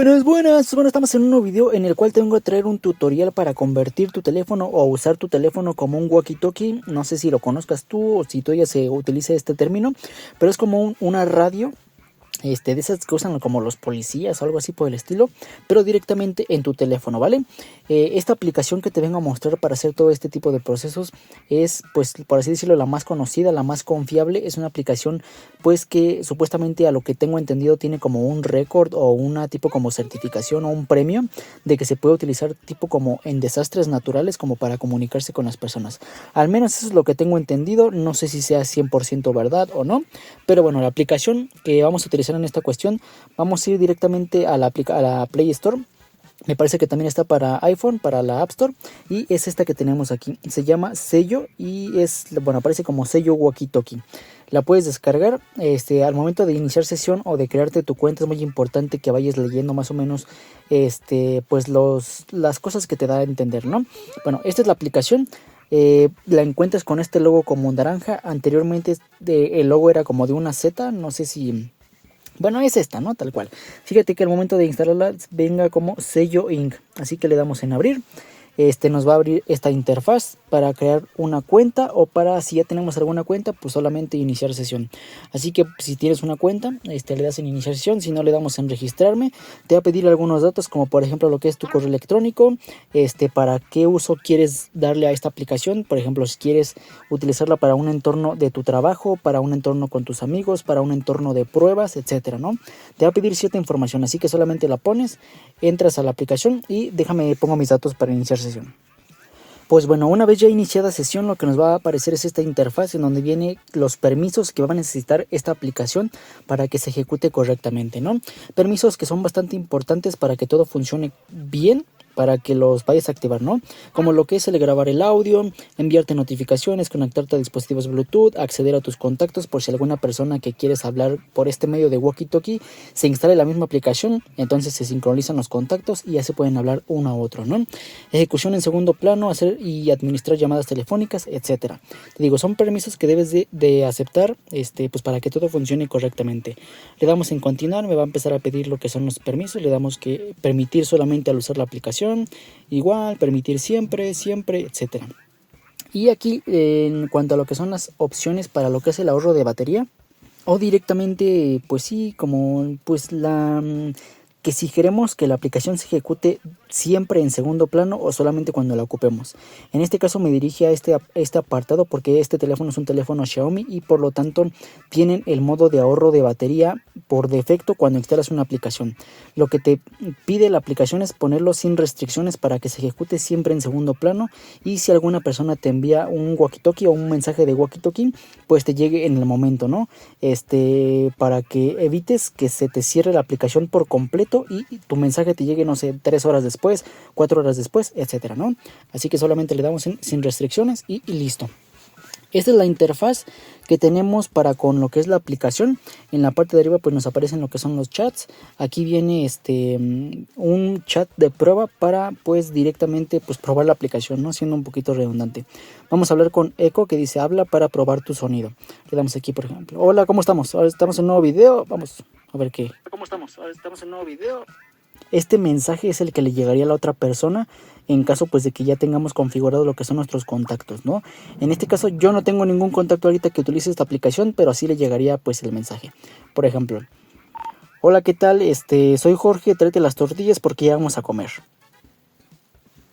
Buenas, bueno, estamos en un nuevo video en el cual te vengo a traer un tutorial para convertir tu teléfono o usar tu teléfono como un walkie-talkie. No sé si lo conozcas tú o si todavía se utiliza este término, pero es como una radio. De esas que usan como los policías o algo así por el estilo, pero directamente en tu teléfono, ¿vale? Esta aplicación que te vengo a mostrar para hacer todo este tipo de procesos es, pues, por así decirlo, la más conocida, la más confiable. Es una aplicación, pues, que supuestamente, a lo que tengo entendido, tiene como un récord o una tipo como certificación o un premio de que se puede utilizar tipo como en desastres naturales, como para comunicarse con las personas. Al menos eso es lo que tengo entendido. No sé si sea 100% verdad o no, pero bueno, la aplicación que vamos a utilizar en esta cuestión, vamos a ir directamente a la Play Store. Me parece que también está para iPhone, para la App Store, y es esta que tenemos aquí. Se llama Sello y es, bueno, aparece como Sello Walkie Talkie. La puedes descargar. Al momento de iniciar sesión o de crearte tu cuenta, es muy importante que vayas leyendo más o menos pues las cosas que te da a entender, ¿no? Bueno, esta es la aplicación. La encuentras con este logo como naranja. Anteriormente el logo era como de una Z, no sé si... Bueno, es esta, ¿no? Tal cual. Fíjate que al momento de instalarla venga como Sello Inc. Así que le damos en abrir. Nos va a abrir esta interfaz para crear una cuenta, o para, si ya tenemos alguna cuenta, pues solamente iniciar sesión. Así que si tienes una cuenta, le das en iniciar sesión. Si no, le damos en registrarme. Te va a pedir algunos datos, como por ejemplo lo que es tu correo electrónico, para qué uso quieres darle a esta aplicación. Por ejemplo, si quieres utilizarla para un entorno de tu trabajo, para un entorno con tus amigos, para un entorno de pruebas, etcétera, ¿no? Te va a pedir cierta información, así que solamente la pones, entras a la aplicación y pongo mis datos para iniciar sesión. Pues bueno, una vez ya iniciada sesión, lo que nos va a aparecer es esta interfaz en donde vienen los permisos que va a necesitar esta aplicación para que se ejecute correctamente, ¿no? Permisos que son bastante importantes para que todo funcione bien, para que los vayas a activar, ¿no? Como lo que es el grabar el audio, enviarte notificaciones, conectarte a dispositivos Bluetooth, acceder a tus contactos por si alguna persona que quieres hablar por este medio de walkie-talkie se instale la misma aplicación, entonces se sincronizan los contactos y ya se pueden hablar uno a otro, ¿no? Ejecución en segundo plano, hacer y administrar llamadas telefónicas, etcétera. Te digo, son permisos que debes de aceptar, pues para que todo funcione correctamente. Le damos en continuar, me va a empezar a pedir lo que son los permisos. Le damos que permitir solamente al usar la aplicación, igual, permitir siempre, etcétera. Y aquí, en cuanto a lo que son las opciones para lo que es el ahorro de batería, o directamente, pues sí, como pues que si queremos que la aplicación se ejecute siempre en segundo plano o solamente cuando la ocupemos. En este caso me dirige a este apartado, porque este teléfono es un teléfono Xiaomi y por lo tanto tienen el modo de ahorro de batería por defecto cuando instalas una aplicación. Lo que te pide la aplicación es ponerlo sin restricciones para que se ejecute siempre en segundo plano, y si alguna persona te envía un walkie-talkie o un mensaje de walkie-talkie, pues te llegue en el momento, ¿no? Para que evites que se te cierre la aplicación por completo y tu mensaje te llegue, no sé, 3 horas después, 4 horas después, etcétera, ¿no? Así que solamente le damos sin restricciones y listo. Esta es la interfaz que tenemos para con lo que es la aplicación. En la parte de arriba pues nos aparecen lo que son los chats. Aquí viene un chat de prueba para pues directamente pues probar la aplicación, ¿no? Siendo un poquito redundante. Vamos a hablar con Echo, que dice habla para probar tu sonido. Le damos aquí, por ejemplo. Hola, ¿cómo estamos? Ahora estamos en un nuevo video. Vamos a ver qué. ¿Cómo estamos? Ahora estamos en un nuevo video. Este mensaje es el que le llegaría a la otra persona en caso pues de que ya tengamos configurado lo que son nuestros contactos, ¿no? En este caso yo no tengo ningún contacto ahorita que utilice esta aplicación, pero así le llegaría pues el mensaje. Por ejemplo, hola, ¿qué tal? Soy Jorge, tráete las tortillas porque ya vamos a comer.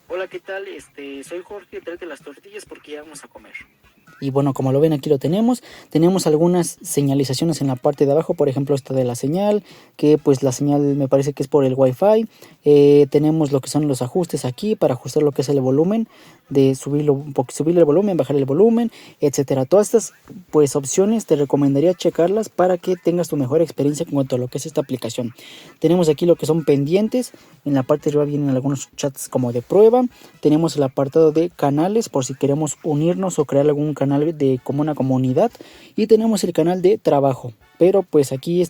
Hola, ¿qué tal? Soy Jorge, tráete las tortillas porque ya vamos a comer. Y bueno, como lo ven, aquí lo tenemos. Tenemos algunas señalizaciones en la parte de abajo, por ejemplo esta de la señal, que pues la señal me parece que es por el Wi-Fi. Tenemos lo que son los ajustes aquí para ajustar lo que es el volumen, de subir el volumen, bajar el volumen, etcétera. Todas estas pues opciones te recomendaría checarlas para que tengas tu mejor experiencia en cuanto a lo que es esta aplicación. Tenemos aquí lo que son pendientes. En la parte de arriba vienen algunos chats como de prueba. Tenemos el apartado de canales por si queremos unirnos o crear algún canal como una comunidad, y tenemos el canal de trabajo, pero pues aquí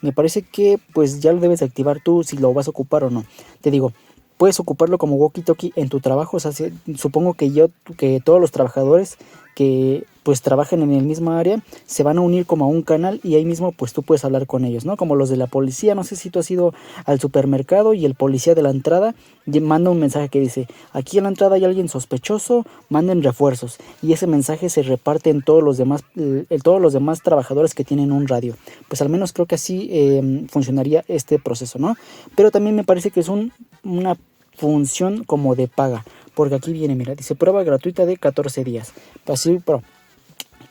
me parece que pues ya lo debes activar tú si lo vas a ocupar o no. Te digo, puedes ocuparlo como walkie-talkie en tu trabajo. O sea, supongo que todos los trabajadores que pues trabajan en el mismo área, se van a unir como a un canal y ahí mismo pues tú puedes hablar con ellos, ¿no? Como los de la policía, no sé si tú has ido al supermercado y el policía de la entrada manda un mensaje que dice, aquí en la entrada hay alguien sospechoso, manden refuerzos, y ese mensaje se reparte en todos los demás trabajadores que tienen un radio. Pues al menos creo que así funcionaría este proceso, ¿no? Pero también me parece que es una función como de paga, porque aquí viene, mira, dice prueba gratuita de 14 días. Así, pero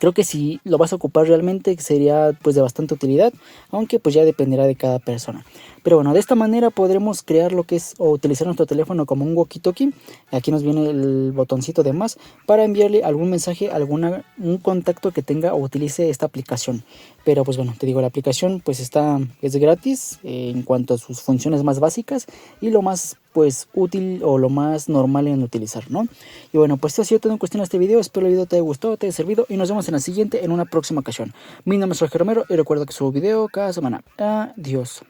creo que si lo vas a ocupar realmente sería pues de bastante utilidad, aunque pues ya dependerá de cada persona. Pero bueno, de esta manera podremos crear lo que es o utilizar nuestro teléfono como un walkie-talkie. Aquí nos viene el botoncito de más para enviarle algún mensaje a un contacto que tenga o utilice esta aplicación. Pero pues bueno, te digo, la aplicación pues es gratis en cuanto a sus funciones más básicas y lo más pues útil o lo más normal en utilizar, ¿no? Y bueno, pues esto ha sido todo en cuestión de este video. Espero el video te haya gustado, te haya servido y nos vemos en la siguiente en una próxima ocasión. Mi nombre es Jorge Romero y recuerda que subo video cada semana. Adiós.